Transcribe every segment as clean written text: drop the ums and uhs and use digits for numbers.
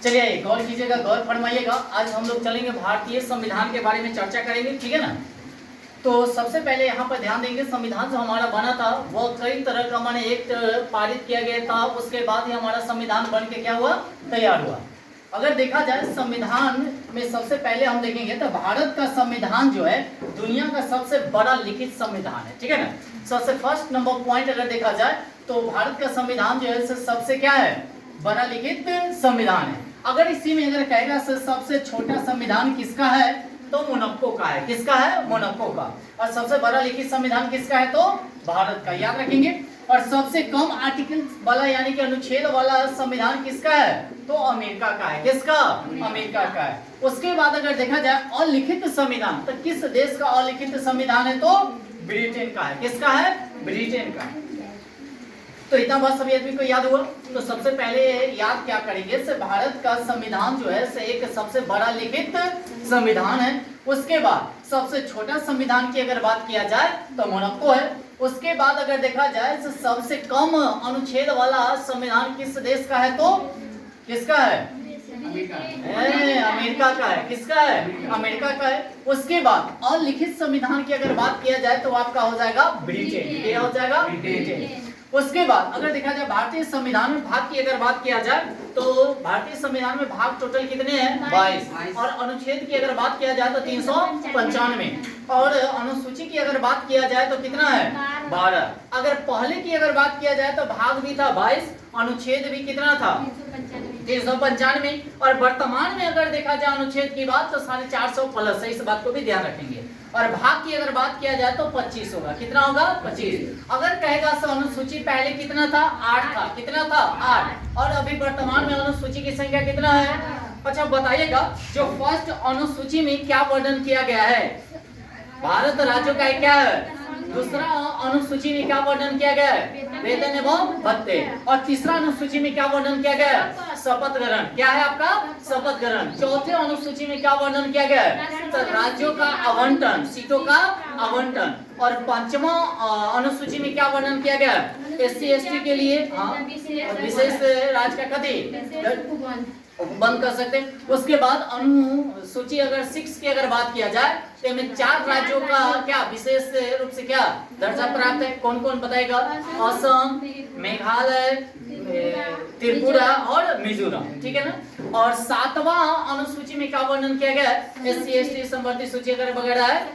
चलिए गौर कीजिएगा, गौर फरमाइएगा। आज हम लोग चलेंगे भारतीय संविधान के बारे में चर्चा करेंगे, ठीक है ना। तो सबसे पहले यहाँ पर ध्यान देंगे, संविधान जो हमारा बना था वह कई तरह का माने एक्ट पारित किया गया था, उसके बाद ही हमारा संविधान बन के क्या हुआ, तैयार हुआ। अगर देखा जाए संविधान में सबसे पहले हम देखेंगे तो भारत का संविधान जो है दुनिया का सबसे बड़ा लिखित संविधान है, ठीक है ना। सबसे फर्स्ट नंबर पॉइंट अगर देखा जाए तो भारत का संविधान जो है सबसे क्या है, बड़ा लिखित संविधान है। अगर इसी में अगर कहेगा सबसे छोटा संविधान किसका है तो मोनाको का है। किसका है? मोनाको का। और सबसे बड़ा लिखित संविधान किसका है तो भारत का, याद रखेंगे। और सबसे कम आर्टिकल वाला यानी कि अनुच्छेद वाला संविधान किसका है तो अमेरिका का है। किसका? अमेरिका का है। उसके बाद अगर देखा जाए अलिखित संविधान तो किस देश का अलिखित संविधान है तो ब्रिटेन का है। किसका है? ब्रिटेन का। तो इतना बात सभी आदमी को याद हुआ। तो सबसे पहले याद क्या करेंगे, भारत का संविधान जो है एक सबसे बड़ा लिखित संविधान है। उसके बाद सबसे छोटा संविधान की अगर बात किया जाए तो मोनाको है। उसके बाद अगर देखा जाए तो सबसे कम अनुच्छेद वाला संविधान किस देश का है तो किसका है? अमेरिका का है। किसका है? अमेरिका का है। उसके बाद अलिखित संविधान की अगर बात किया जाए तो आपका हो जाएगा ब्रिटेन। क्या हो जाएगा? ब्रिटेन। उसके बाद अगर देखा जाए भारतीय संविधान में भाग की अगर बात किया जाए तो भारतीय संविधान में भाग टोटल कितने हैं? 22। और अनुच्छेद की अगर बात किया जाए तो 395। और अनुसूची की अगर बात किया जाए तो कितना है? 12। अगर पहले की अगर बात किया जाए तो भाग भी था 22, अनुच्छेद भी कितना था? 395। और वर्तमान में अगर देखा जाए अनुच्छेद की बात तो 450 प्लस है। इस बात को भी ध्यान रखेंगे। और भाग की अगर बात किया जाए तो 25 होगा। कितना होगा? 25। अगर कहेगा अनुसूची पहले कितना था? 8 था। कितना था? 8। और अभी वर्तमान में अनुसूची की संख्या कितना है? अच्छा बताइएगा, जो फर्स्ट अनुसूची में क्या वर्णन किया गया है? भारत राज्यों का क्या है? दूसरा अनुसूची में क्या वर्णन किया गया है? वेतन एवं भत्ते। और तीसरा अनुसूची में क्या वर्णन किया गया है? शपथ ग्रहण। क्या है आपका? शपथ ग्रहण। चौथे अनुसूची में क्या वर्णन किया गया है? तो राज्यों का आवंटन, सीटों का आवंटन। और पांचवा अनुसूची में क्या वर्णन किया गया है? SC ST के लिए विशेष राज्य का कथी बंद कर सकते हैं। उसके बाद अनुसूची अगर 6 की अगर बात किया जाए तो इनमें 4 राज्यों का क्या विशेष रूप से क्या दर्जा प्राप्त है? कौन कौन बताएगा? असम, मेघालय, त्रिपुरा और मिजोरम, ठीक है ना। और 7वां अनुसूची में क्या वर्णन किया गया है? SC ST संवर्धित सूची अगर वगैरह है,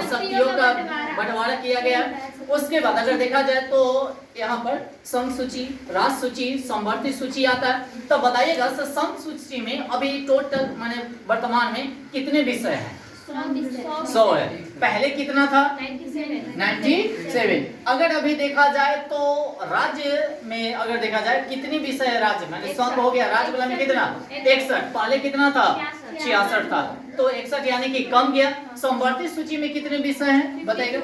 शक्तियों का बंटवारा किया गया। उसके बाद अगर देखा जाए तो यहाँ पर संघ सूची, राष्ट्र सूची, संवर्धित सूची आता है। तो बताइएगा संघ सूची में अभी टोटल माने वर्तमान में कितने विषय हैं? 100 है। पहले कितना था? 97। अगर अभी देखा जाए तो राज्य में अगर देखा जाए कितनी विषय है राज्य में? संघ हो गया, राज्य वाला में कितना? 61। पहले कितना था? 66 था। तो 61 यानी कि कम गया। संवर्धित सूची में कितने विषय हैं बताइएगा?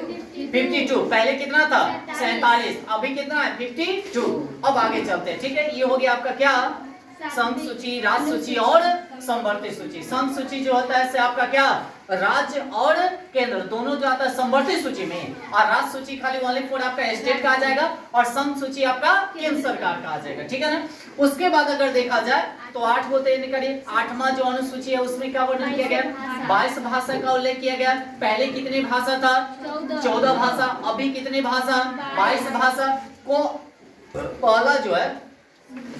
52। पहले कितना था? 47। अभी कितना है? 52। अब आगे चलते हैं, ठीक है। ये हो गया आपका क्या? संघ सूची, राज्य सूची और संवर्धित सूची। संघ सूची जो होता है आपका क्या राज्य और केंद्र दोनों जो आता है संवर्धित सूची में। और राज्य सूची खाली ओनली फॉर आपका स्टेट का आ जाएगा और संघ सूची आपका केंद्र सरकार का आ जाएगा, ठीक है ना। उसके बाद अगर देखा जाए तो 8 होते हैं करीब। 8वां जो अनुसूची है उसमें क्या वर्णन किया गया? 22 भाषा का उल्लेख किया गया। पहले कितनी भाषा था? 14 भाषा। अभी कितनी भाषा? 22 भाषा। को पहला जो है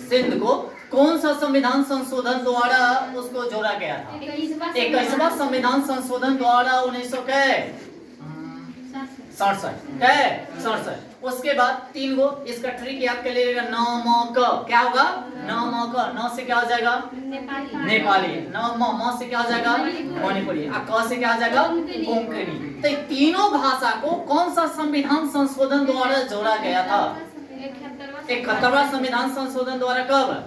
सिंध को कौन सा संविधान संशोधन द्वारा उसको जोड़ा गया था? 21वां संविधान संशोधन द्वारा 1967। उसके बाद 3 गो इसका ट्रिक याद कर लीजिएगा। क्या होगा? न से क्या हो जाएगा? नेपाली। म से क्या हो जाएगा? मणिपुरी। क से क्या हो जाएगा? कोंकणी। तो तीनों भाषा को कौन सा संविधान संशोधन द्वारा जोड़ा गया था? 71वां संविधान संशोधन द्वारा कब?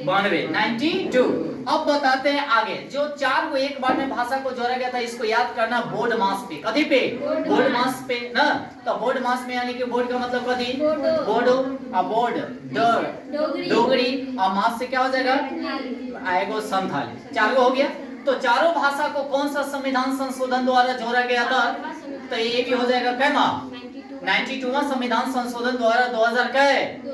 92। अब बताते हैं आगे जो 4 को एक बार में भाषा को जोड़ा गया था, इसको याद करना बोर्ड मास पे। कथी पे? बोर्ड मास पे ना। तो बोर्ड मास में यानी कि बोर्ड का मतलब कथी? बोर्डो। बोर्ड डोगरी और मास से क्या हो जाएगा? आएगा संथाली। 4 हो गया। तो चारों भाषा को कौन सा संविधान संशोधन द्वारा जोड़ा गया था? तो ये भी हो जाएगा कैमा 92वां संविधान संशोधन द्वारा 2003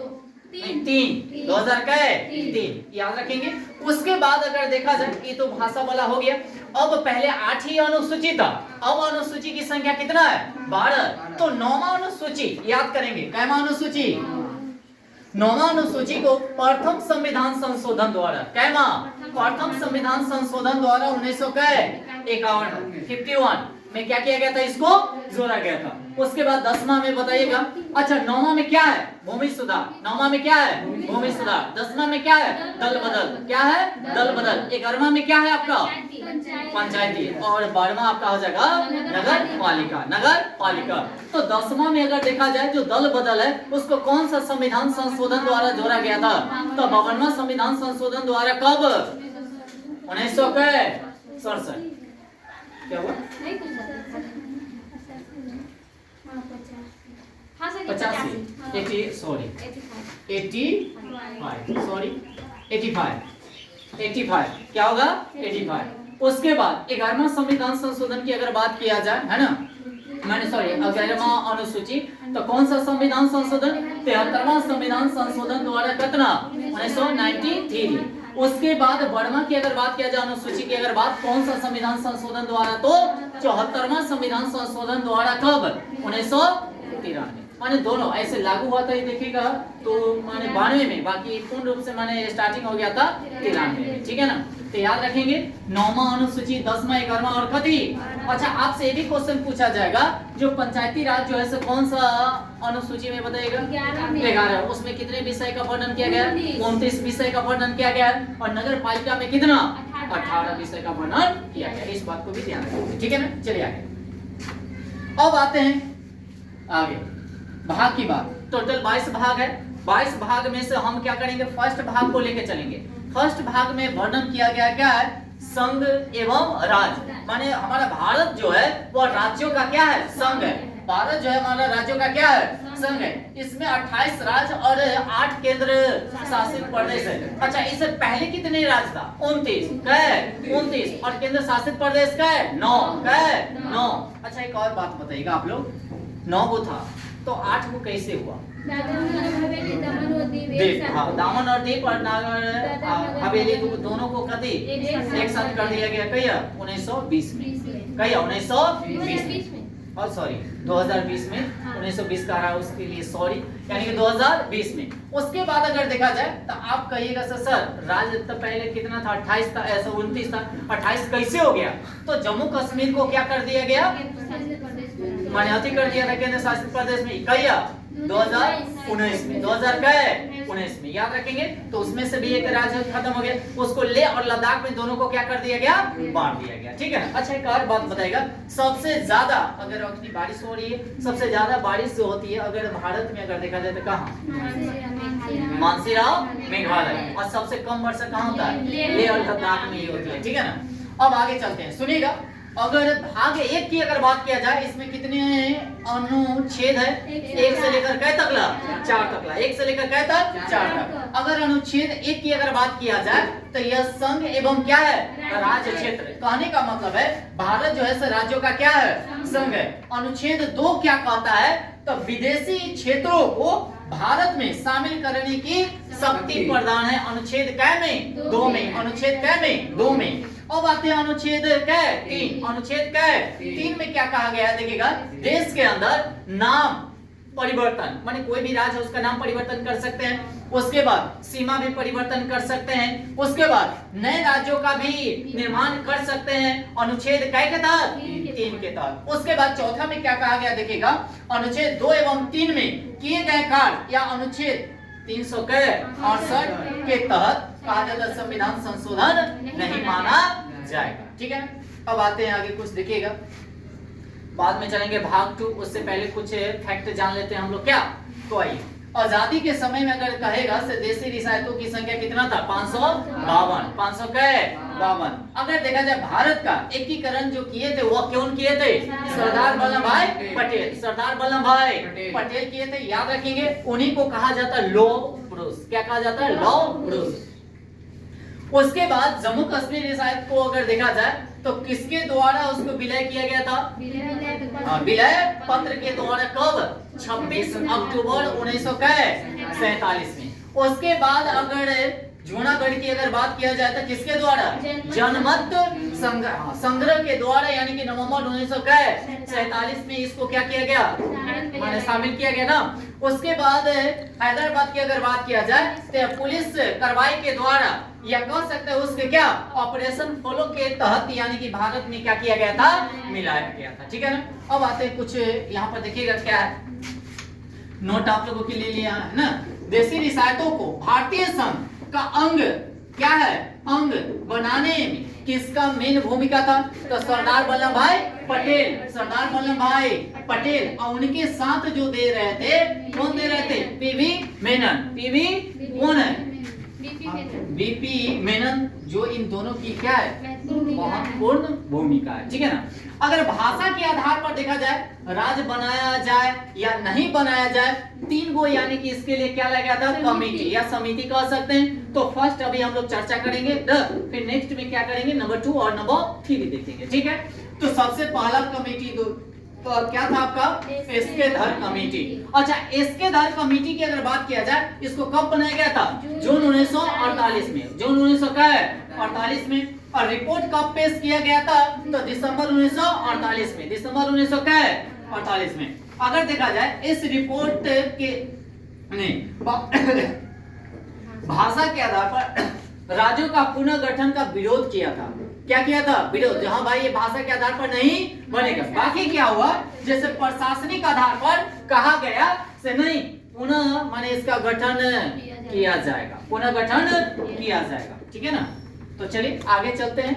2003 याद रखेंगे। उसके बाद अगर देखा जाए, ये तो भाषा वाला हो गया। अब पहले 8 ही अनुसूची था, अब अनुसूची की संख्या कितना है? 12। तो 9वां अनुसूची याद करेंगे, कैमा अनुसूची? 9वां अनुसूची को प्रथम संविधान संशोधन द्वारा, कैमा? प्रथम संविधान संशोधन द्वारा 1951 51 में क्या किया गया था? इसको जोड़ा गया था। उसके बाद 10वां में बताइएगा। अच्छा 9वां में क्या है? भूमि सुधार। 9वां में क्या है? भूमि सुधार। 10वां में क्या है? दल बदल। क्या है? दल बदल। 11वां में क्या है आपका? पंचायती। और 12वां आपका हो जाएगा नगर पालिका। नगर पालिका। तो 10वां में अगर देखा जाए जो दल बदल है उसको कौन सा संविधान संशोधन द्वारा जोड़ा गया था? तो 52वां संविधान संशोधन द्वारा। कब? 1967। क्या हुआ? 85 क्या होगा? 85। उसके बाद 11वां संविधान संशोधन की अगर बात किया जाए, है ना, मैंने 11वां अनुसूची, तो कौन सा संविधान संशोधन? 73वां संविधान संशोधन द्वारा कितना? 1993। उसके बाद 12वां की अगर बात किया जाए अनुसूची की अगर बात, कौन सा संविधान संशोधन द्वारा? तो 74वां संविधान संशोधन द्वारा। कब? 1993। माने दोनों ऐसे लागू हुआ था, ये देखिएगा तो माने 92 में, बाकी पूर्ण रूप से माने स्टार्टिंग हो गया था 93 में। ठीक है ना? तो याद रखेंगे 9वां अनुसूची, 10वां, 11वां और कथी। अच्छा आपसे ये भी क्वेश्चन पूछा जाएगा जो पंचायती राज जो है सो कौन सा अनुसूची में बताइएगा? 11। उसमें कितने विषय का वर्णन किया गया? 29 विषय का वर्णन किया गया। और नगर पालिका में कितना? 18 विषय का वर्णन किया गया। इस बात को भी ध्यान रखेंगे। ठीक है ना? चलिए आगे। अब आते हैं आगे भाग की बात। टोटल 22 भाग है। 22 भाग में से हम क्या करेंगे? फर्स्ट भाग को लेके चलेंगे। फर्स्ट भाग में वर्णन किया गया क्या है? संघ एवं राज्य। माने हमारा भारत जो है वो राज्यों का क्या है? संघ है। भारत जो है हमारा राज्यों का क्या है? संघ है। इसमें 28 राज्य और 8 केंद्र शासित प्रदेश है। अच्छा इससे पहले कितने राज्य था? 29। क्या है? 29। और केंद्र शासित प्रदेश का है 9। क्या है? 9। अच्छा एक और बात बताइएगा आप लोग, 9 को था तो 8 को कैसे हुआ? दामन और दीव और नागर हवेली दोनों को कभी एक साथ कर दिया गया। कहिया 1920 में। कहिया 1920 में। और सॉरी 2020 में। 1920 का रहा उसके लिए सॉरी, यानी कि 2020 में। उसके बाद अगर देखा जाए तो आप कहिएगा सर राज्य तो पहले कितना था? 28 था, ऐसा 29 था, 28 कैसे हो गया? तो जम्मू कश्मीर को क्या कर दिया गया? मान्यता कर दिया था केंद्र शासित प्रदेश में। कहिया 2019 में। 2019 में याद रखेंगे। तो उसमें से भी एक राज्य खत्म हो गया, उसको ले और लद्दाख में दोनों को क्या कर दिया गया? बांट दिया गया। ठीक है ना? अच्छा एक और बात बताएगा, सबसे ज्यादा अगर अपनी बारिश हो रही है, सबसे ज्यादा बारिश जो होती है अगर भारत में अगर देखा जाए तो कहाँ? मानसीराम मेघालय। और सबसे कम वर्षा कहाँ होता है? लेह और लद्दाख में ही होती है। ठीक है ना? अब आगे चलते हैं, सुनिएगा। अगर भाग 1 की अगर बात किया जाए, इसमें कितने अनुच्छेद है? 1 से लेकर कै तक? 4 तक। 1 से लेकर कै तक? 4 तक। अगर अनुच्छेद 1 की अगर बात किया जाए तो यह संघ एवं क्या है? राज्य क्षेत्र। कहने का मतलब है भारत जो है राज्यों का क्या है? संघ है। अनुच्छेद 2 क्या कहता है? तो विदेशी क्षेत्रों को भारत में शामिल करने की शक्ति प्रदान है। अनुच्छेद कै में? 2 में। अनुच्छेद कै में? 2 में। अब आते हैं अनुच्छेद कै? 3। अनुच्छेद कै? 3 में क्या कहा गया है? देखिएगा, देश के अंदर नाम परिवर्तन, माने कोई भी राज्य है उसका नाम परिवर्तन कर सकते हैं। उसके बाद सीमा भी परिवर्तन कर सकते हैं। उसके बाद नए राज्यों का भी निर्माण कर सकते हैं। अनुच्छेद कै के तहत? 3 के तहत। उसके बाद चौथा में क्या कहा गया? देखिएगा, अनुच्छेद 2 एवं 3 में किए गए कार्य या अनुच्छेद 368 के तहत कहा जाता है संविधान संशोधन नहीं माना जाएगा। ठीक है? अब आते हैं आगे, कुछ देखिएगा, बाद में चलेंगे भाग 2। उससे पहले कुछ फैक्ट जान लेते हैं हम लोग। क्या? तो आइए, आजादी के समय में अगर कहेगा देशी रियासतों की संख्या कितना था? 552। 552। अगर देखा जाए भारत का एकीकरण जो किए थे वो कौन किए थे? सरदार वल्लभ भाई पटेल। सरदार वल्लभ भाई पटेल किए थे। याद रखेंगे, उन्हीं को कहा जाता है लौह पुरुष। क्या कहा जाता है? लौह पुरुष। उसके बाद जम्मू कश्मीर रियासत को अगर देखा जाए तो किसके द्वारा उसको विलय किया गया था? विलय पत्र के द्वारा। कब? 26 अक्टूबर 1947 में। उसके बाद अगर जूनागढ़ की अगर बात किया जाए तो किसके द्वारा, जनमत संग्रह के द्वारा, यानी कि नवंबर 1947 में इसको क्या किया गया, माने शामिल किया गया ना। उसके बाद हैदराबाद की अगर बात किया जाए तो पुलिस कार्रवाई के द्वारा, या कह सकते हैं उसके क्या, ऑपरेशन फॉलो के तहत, यानी कि भारत में क्या किया गया था, मिलाया गया था। ठीक है ना। अब आते हैं कुछ यहाँ पर देखिएगा क्या है, नोट आप लोगों के लिए लिया है ना। देशी रियासतों को भारतीय संघ का अंग क्या है, अंग बनाने में किसका मेन भूमिका था, तो सरदार वल्लभ भाई पटेल, सरदार वल्लभ भाई पटेल। और उनके साथ जो दे रहे थे, कौन दे रहे थे, पीवी मेनन, पीवी कौन है, बीपी मेनन, जो इन दोनों की क्या है, महत्वपूर्ण भूमिका है। ठीक है ना। अगर भाषा के आधार पर देखा जाए, राज्य बनाया जाए या नहीं बनाया जाए, 3 गो यानी कि इसके लिए क्या लगा था, कमेटी या समिति कह सकते हैं। तो फर्स्ट अभी हम लोग चर्चा करेंगे, फिर नेक्स्ट में क्या करेंगे, नंबर 2 और नंबर 3 देखेंगे। ठीक है। तो सबसे पहला कमेटी तो क्या था आपका, एसके धर कमेटी। अच्छा, एसके धर कमेटी की अगर बात किया जाए, इसको कब बनाया गया था, जून 1948 में, जून 1948 में। और रिपोर्ट कब पेश किया गया था, तो दिसंबर 1948 में, दिसंबर 1948 में। अगर देखा जाए इस रिपोर्ट के भाषा के आधार पर राज्यों का पुनर्गठन का विरोध किया था। क्या किया था, विरोध, जहां भाई ये भाषा के आधार पर नहीं बनेगा। बाकी क्या हुआ, जैसे प्रशासनिक आधार पर कहा गया से नहीं, पुनः माने इसका गठन किया जाएगा, पुनर्गठन किया जाएगा। ठीक है ना। तो चलिए आगे चलते हैं।